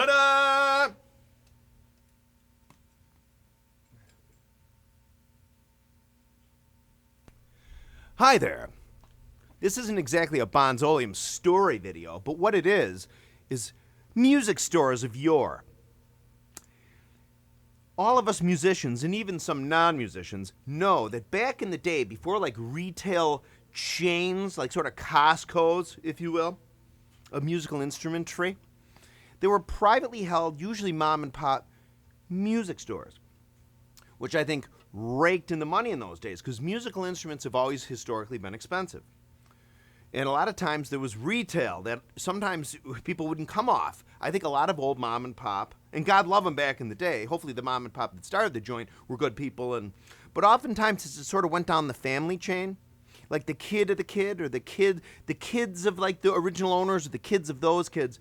Ta-da! Hi there. This isn't exactly a Bonzoleum story video, but what it is music stores of yore. All of us musicians, and even some non-musicians, know that back in the day, before like retail chains, like sort of Costco's, if you will, of musical instrumentry, there were privately held, usually mom and pop, music stores, which I think raked in the money in those days, because musical instruments have always historically been expensive. And a lot of times there was retail that sometimes people wouldn't come off. I think a lot of old mom and pop, and God love them back in the day, hopefully the mom and pop that started the joint were good people, but oftentimes it sort of went down the family chain, like the kid of the kid, or the kids of like the original owners, or the kids of those kids.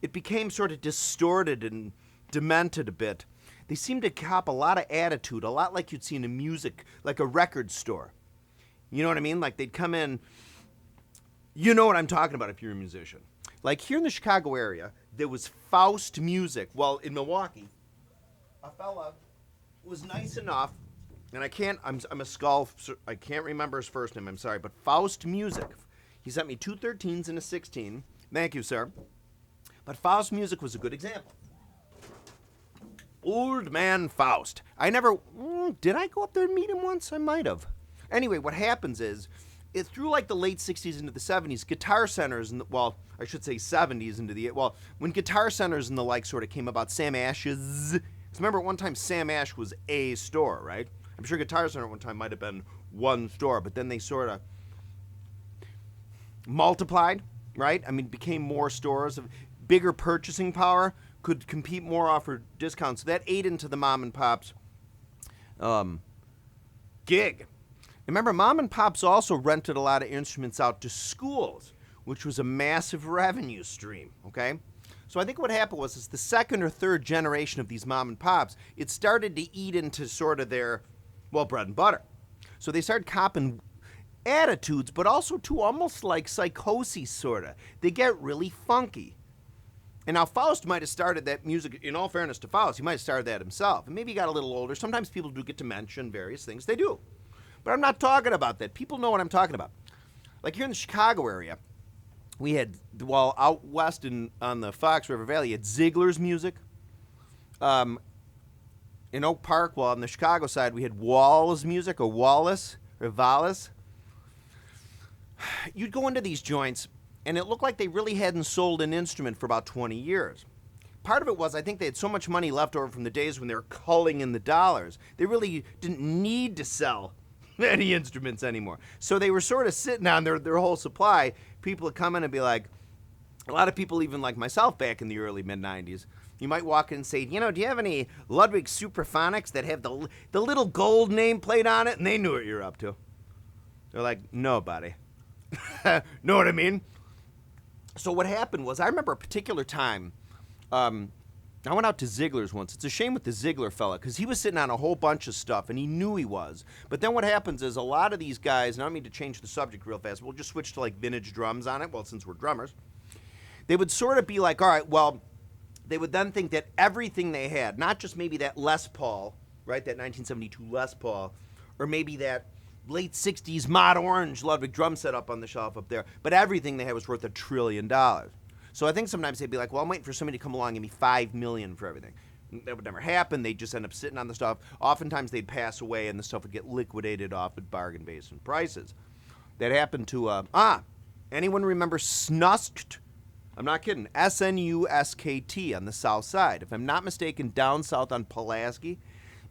It became sort of distorted and demented a bit. They seemed to cop a lot of attitude, a lot like you'd see in a music, like a record store. You know what I mean? Like they'd come in. You know what I'm talking about if you're a musician. Like here in the Chicago area, there was FAUST Music. Well, in Milwaukee, a fella was nice enough, and I'm a skull, I can't remember his first name, I'm sorry, but FAUST Music. He sent me 2 13s and a 16. Thank you, sir. But FAUST Music was a good example. Old man Faust. Did I go up there and meet him once? I might have. Anyway, what happens is, through like the late 60s into the 70s, Guitar Centers, I should say 70s when Guitar Centers and the like sort of came about, Sam Ash's, because remember at one time Sam Ash was a store, right? I'm sure Guitar Center at one time might have been one store, but then they sort of multiplied, right? I mean, became more stores, of bigger purchasing power, could compete more, offer discounts. So that ate into the mom and pop's gig. Remember, mom and pops also rented a lot of instruments out to schools, which was a massive revenue stream, okay? So I think what happened was the second or third generation of these mom and pops, it started to eat into sort of their, bread and butter. So they started copping attitudes, but also to almost like psychosis, sort of. They get really funky. And now Faust might have started that music, in all fairness to Faust, he might have started that himself. And maybe he got a little older. Sometimes people do get to mention various things. They do. But I'm not talking about that. People know what I'm talking about. Like here in the Chicago area, we had, out west on the Fox River Valley, you had ZIEGLER's music. In Oak Park, on the Chicago side, we had Wallace music, or Wallace. You'd go into these joints, and it looked like they really hadn't sold an instrument for about 20 years. Part of it was I think they had so much money left over from the days when they were culling in the dollars. They really didn't need to sell any instruments anymore. So they were sort of sitting on their whole supply. People would come in and be like, a lot of people, even like myself back in the early mid-90s, you might walk in and say, do you have any Ludwig Superphonics that have the little gold name plate on it? And they knew what you're up to. They're like, no, buddy. Know what I mean? So what happened was, I remember a particular time, I went out to Ziegler's once. It's a shame with the Ziegler fella, because he was sitting on a whole bunch of stuff, and he knew he was. But then what happens is a lot of these guys, and I don't mean to change the subject real fast, we'll just switch to like vintage drums on it, since we're drummers. They would sort of be like, all right, they would then think that everything they had, not just maybe that Les Paul, right, that 1972 Les Paul, or maybe that late 60s Mod Orange Ludwig drum set up on the shelf up there, but everything they had was worth $1 trillion. So I think sometimes they'd be like, I'm waiting for somebody to come along and give me $5 million for everything. That would never happen. They'd just end up sitting on the stuff. Oftentimes they'd pass away and the stuff would get liquidated off at bargain basement prices. That happened to, anyone remember SNUSKT? I'm not kidding. SNUSKT on the south side. If I'm not mistaken, down south on Pulaski,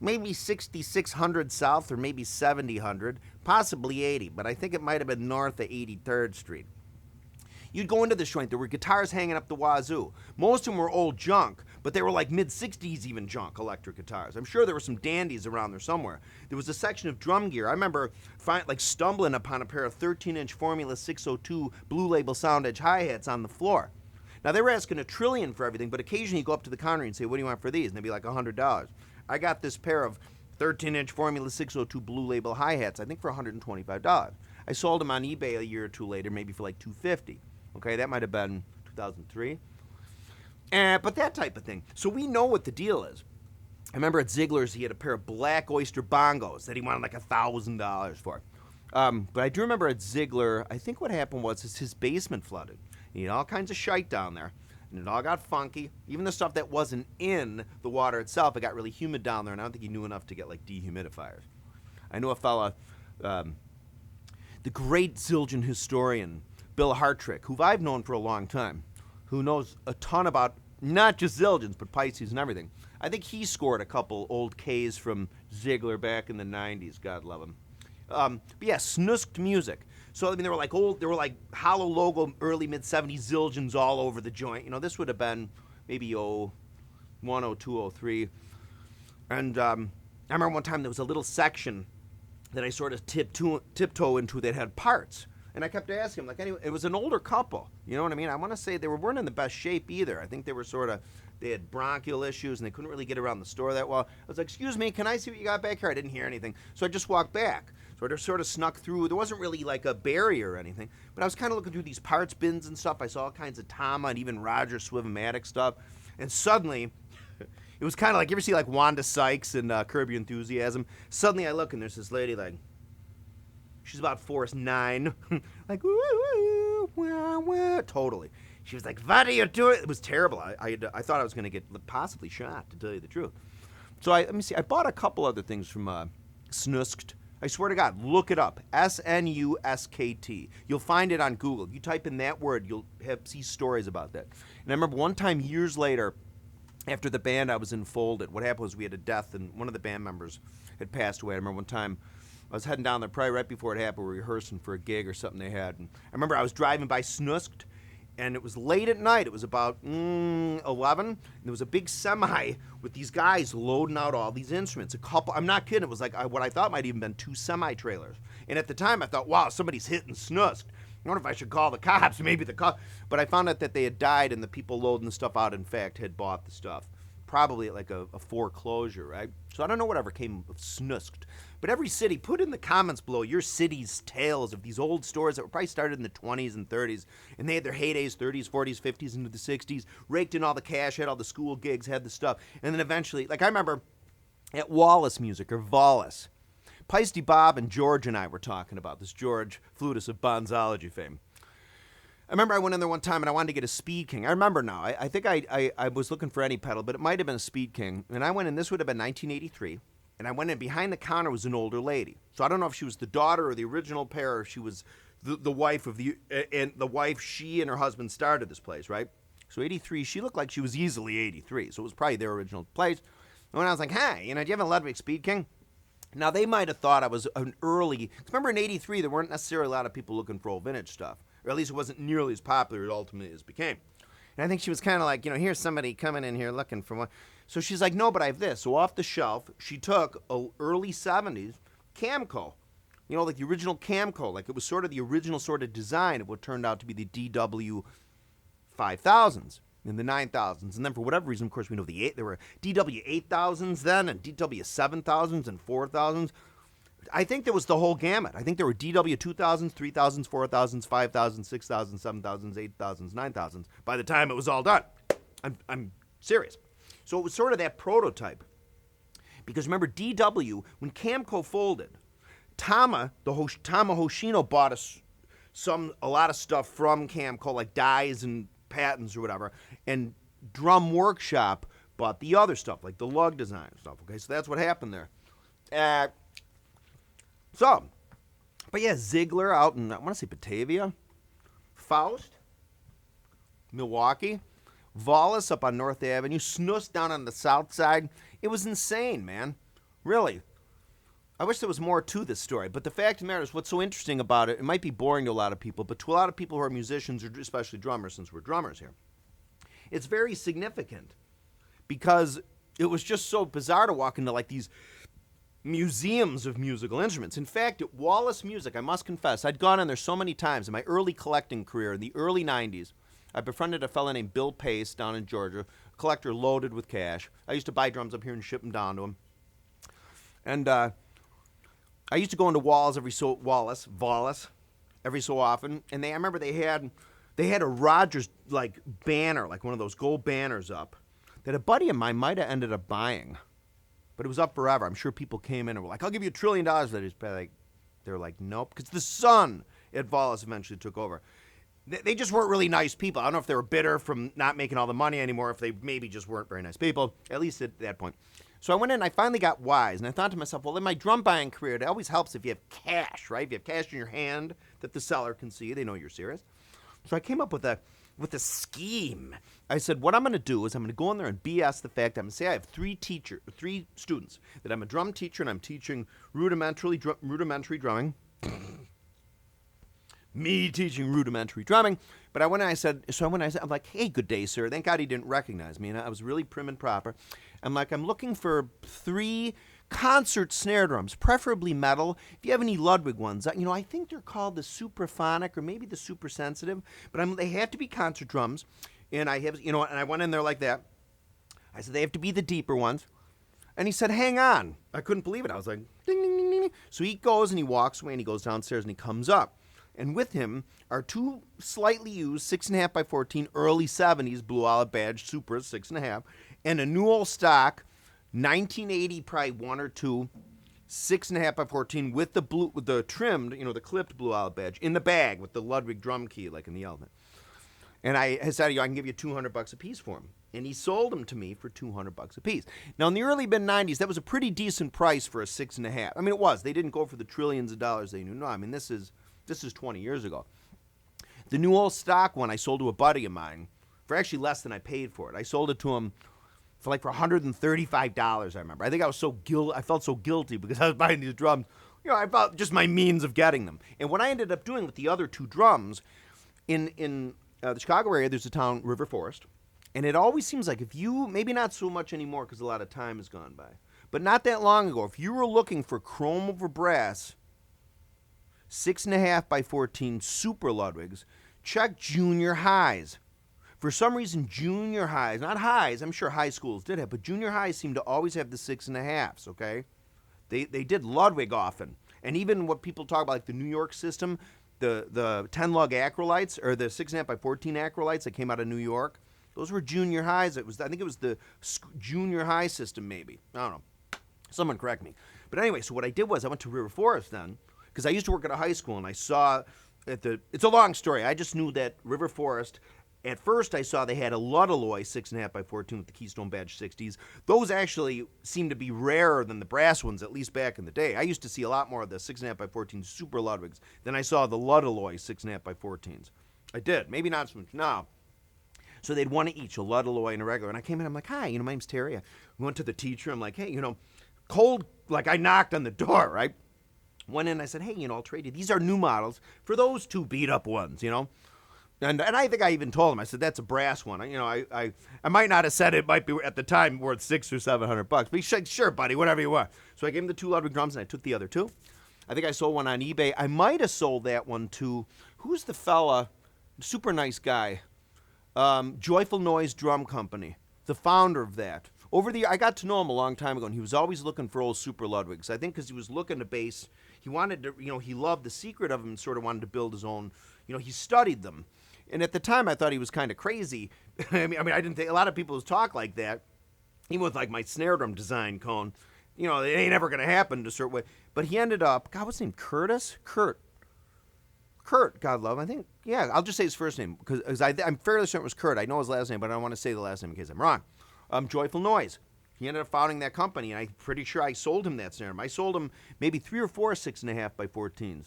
maybe 6600 south or maybe 7000, possibly 80, but I think it might have been north of 83rd Street. You'd go into this joint, there were guitars hanging up the wazoo. Most of them were old junk, but they were like mid-60s even junk electric guitars. I'm sure there were some dandies around there somewhere. There was a section of drum gear. I remember stumbling upon a pair of 13-inch Formula 602 Blue Label Sound Edge hi-hats on the floor. Now, they were asking $1 trillion for everything, but occasionally you go up to the counter and say, what do you want for these? And they'd be like $100. I got this pair of 13-inch Formula 602 Blue Label hi-hats, I think for $125. I sold them on eBay a year or two later, maybe for like $250. Okay, that might have been 2003. But that type of thing. So we know what the deal is. I remember at Ziegler's, he had a pair of Black Oyster bongos that he wanted like $1,000 for. But I do remember at Ziegler, I think what happened was his basement flooded. He had all kinds of shite down there, and it all got funky. Even the stuff that wasn't in the water itself, it got really humid down there, and I don't think he knew enough to get like dehumidifiers. I know a fella, the great Zildjian historian, Bill Hartrick, who I've known for a long time, who knows a ton about not just Zildjians, but Pisces and everything. I think he scored a couple old Ks from Ziegler back in the 90s, God love him. But yeah, SNUSKT music. So, I mean, they were like hollow logo, early, mid-70s Zildjians all over the joint. You know, this would have been maybe 01, 02, 03. And I remember one time there was a little section that I sort of tiptoe into that had parts. And I kept asking him, like, anyway, it was an older couple. You know what I mean? I want to say they weren't in the best shape either. I think they were they had bronchial issues and they couldn't really get around the store that well. I was like, excuse me, can I see what you got back here? I didn't hear anything. So I just walked back. So I just sort of snuck through. There wasn't really like a barrier or anything. But I was kind of looking through these parts bins and stuff. I saw all kinds of Tama and even Roger Swivomatic stuff. And suddenly, it was kind of like, you ever see like Wanda Sykes in Curb Your Enthusiasm? Suddenly I look and there's this lady like, she's about 4'9", like, woo, wah, wah, totally. She was like, what are you doing? It was terrible. I thought I was going to get possibly shot, to tell you the truth. So let me see. I bought a couple other things from SNUSKT. I swear to God, look it up. SNUSKT. You'll find it on Google. If you type in that word, you'll see stories about that. And I remember one time years later, after the band I was in folded, what happened was we had a death and one of the band members had passed away. I remember one time I was heading down there probably right before it happened. We were rehearsing for a gig or something they had. And I remember I was driving by SNUSKT, and it was late at night. It was about 11. And there was a big semi with these guys loading out all these instruments. I'm not kidding. It was like what I thought might even been 2 semi-trailers. And at the time, I thought, wow, somebody's hitting SNUSKT. I wonder if I should call the cops. Maybe the cops. But I found out that they had died, and the people loading the stuff out, in fact, had bought the stuff. Probably at like a foreclosure, right? So I don't know whatever came of SNUSKT. But every city, put in the comments below your city's tales of these old stores that were probably started in the 20s and 30s. And they had their heydays, 30s, 40s, 50s, into the 60s. Raked in all the cash, had all the school gigs, had the stuff. And then eventually, like I remember at Wallace Music, or Wallace, Peisty Bob and George and I were talking about this. George, flutist of Bonzology fame. I remember I went in there one time and I wanted to get a Speed King. I remember now. I think I was looking for any pedal, but it might have been a Speed King. And I went in, this would have been 1983. And I went in, behind the counter was an older lady. So I don't know if she was the daughter or the original pair, or if she was the wife of she and her husband started this place, right? So 83, she looked like she was easily 83. So it was probably their original place. And when I was like, hey, do you have a Ludwig Speed King? Now, they might have thought I was an early, because remember in 83, there weren't necessarily a lot of people looking for old vintage stuff. Or at least it wasn't nearly as popular as it ultimately as became. And I think she was kind of like, here's somebody coming in here looking for one. So she's like, no, but I have this. So off the shelf, she took a early 70s Camco. Like the original Camco. Like it was sort of the original sort of design of what turned out to be the DW 5000s and the 9000s. And then for whatever reason, of course, we know there were DW 8000s then and DW 7000s and 4000s. I think there was the whole gamut. I think there were DW 2000s, 3000s, 4000s, 5000s, 6000s, 7000s, 8000s, 9000s by the time it was all done. I'm serious. So it was sort of that prototype. Because remember, DW, when Camco folded, Tama Hoshino bought a lot of stuff from Camco, like dies and patents or whatever, and Drum Workshop bought the other stuff, like the lug design stuff. Okay, so that's what happened there. But yeah, Ziegler out in, I want to say Batavia, FAUST, Milwaukee, Wallace up on North Avenue, SNUSKT down on the south side. It was insane, man. Really. I wish there was more to this story, but the fact of the matter is, what's so interesting about it, it might be boring to a lot of people, but to a lot of people who are musicians, or especially drummers, since we're drummers here, it's very significant because it was just so bizarre to walk into like these museums of musical instruments. In fact, at Wallace Music, I must confess, I'd gone in there so many times in my early collecting career in the early 90s. I befriended a fellow named Bill Pace down in Georgia, a collector loaded with cash. I used to buy drums up here and ship them down to him. And I used to go into Wallace every so often. And I remember they had they had a Rogers like banner, like one of those gold banners up, that a buddy of mine might have ended up buying, but it was up forever. I'm sure people came in and were like, "I'll give you $1 trillion for that." They're like, "Nope," because the son at Wallace eventually took over. They just weren't really nice people. I don't know if they were bitter from not making all the money anymore, if they maybe just weren't very nice people, at least at that point. So I went in and I finally got wise, and I thought to myself, well, in my drum buying career, it always helps if you have cash, right? If you have cash in your hand that the seller can see, they know you're serious. So I came up with a scheme. I said, what I'm going to do is I'm going to go in there and BS the fact, I'm going to say I have three students, that I'm a drum teacher and I'm teaching rudimentary drumming. Me teaching rudimentary drumming. But I went and I said, I'm like, hey, good day, sir. Thank God he didn't recognize me. And I was really prim and proper. I'm like, I'm looking for 3 concert snare drums, preferably metal. If you have any Ludwig ones, I think they're called the Supraphonic or maybe the Super Sensitive, but they have to be concert drums. And I have, and I went in there like that. I said, they have to be the deeper ones. And he said, hang on. I couldn't believe it. I was like, ding, ding, ding, ding. So he goes and he walks away and he goes downstairs and he comes up. And with him are 2 slightly used 6.5 by 14 early 70s Blue Olive Badge Supras, 6.5, and a new old stock 1980 probably 1 or 2 6.5 by 14 with the trimmed, the clipped Blue Olive Badge in the bag with the Ludwig drum key like in the Elephant. And I said, I can give you $200 a piece for them. And he sold them to me for $200 a piece. Now, in the early mid-90s, that was a pretty decent price for a 6.5. I mean, it was. They didn't go for the trillions of dollars they knew. No, I mean, this is 20 years ago. The new old stock one I sold to a buddy of mine for actually less than I paid for it. I sold it to him for $135, I remember. I think I felt so guilty because I was buying these drums. I felt just my means of getting them. And what I ended up doing with the other 2 drums, in the Chicago area, there's a town, River Forest, and it always seems like if you, maybe not so much anymore because a lot of time has gone by, but not that long ago, if you were looking for chrome over brass 6.5 by 14 Super Ludwigs, check junior highs. For some reason, junior highs, not highs, I'm sure high schools did have, but junior highs seem to always have the 6.5s, okay? They did Ludwig often. And even what people talk about, like the New York system, the 10-lug acrylites, or the 6.5 by 14 acrylites that came out of New York, those were junior highs. I think it was the junior high system, maybe. I don't know. Someone correct me. But anyway, so what I did was I went to River Forest then, because I used to work at a high school, and I saw it's a long story. I just knew that River Forest, at first I saw they had a Ludalloy 6.5 by 14 with the Keystone Badge 60s. Those actually seem to be rarer than the brass ones, at least back in the day. I used to see a lot more of the 6.5 by 14 Super Ludwigs than I saw the Ludalloy 6.5 by 14s. I did. Maybe not so much now. So they'd one each, a Ludalloy and a regular. And I came in, I'm like, hi, my name's Terry. I went to the teacher. I'm like, hey, cold, like I knocked on the door, right? Went in, I said, hey, I'll trade you. These are new models for those 2 beat-up ones, And I think I even told him, I said, that's a brass one. I might not have said it might be at the time worth $600 or $700, but he said, sure, buddy, whatever you want. So I gave him the 2 Ludwig drums, and I took the other 2. I think I sold one on eBay. I might have sold that one to, who's the fella, super nice guy, Joyful Noise Drum Company, the founder of that. I got to know him a long time ago, and he was always looking for old Super Ludwigs. I think because he was looking to base, he wanted to, he loved the secret of them and sort of wanted to build his own, he studied them. And at the time, I thought he was kind of crazy. I mean, I didn't think, a lot of people talk like that, even with like my snare drum design cone. It ain't ever going to happen in a certain way. But he ended up, God, what's his name? Curtis? Kurt, God love him. I think, yeah, I'll just say his first name because I'm fairly certain it was Kurt. I know his last name, but I don't want to say the last name in case I'm wrong. Joyful Noise. He ended up founding that company, and I'm pretty sure I sold him that snare drum. I sold him maybe 3 or 4 6.5 by 14s.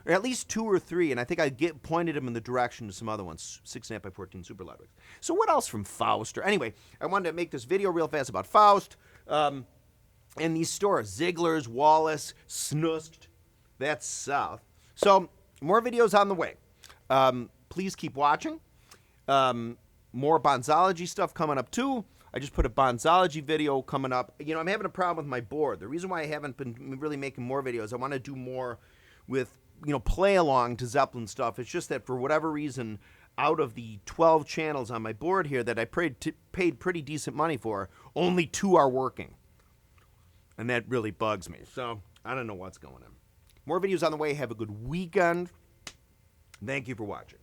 Or at least 2 or 3, and I think I pointed him in the direction to some other ones, 6.5 by 14 Super Ludwigs. So what else from FAUST? Anyway, I wanted to make this video real fast about FAUST and these stores, ZIEGLER's, Wallace, SNUSKT, that's south. So more videos on the way. Please keep watching. More Bonzology stuff coming up too. I just put a Bonzology video coming up. I'm having a problem with my board. The reason why I haven't been really making more videos, I want to do more with, play along to Zeppelin stuff. It's just that for whatever reason, out of the 12 channels on my board here that I paid pretty decent money for, only 2 are working. And that really bugs me. So I don't know what's going on. More videos on the way. Have a good weekend. Thank you for watching.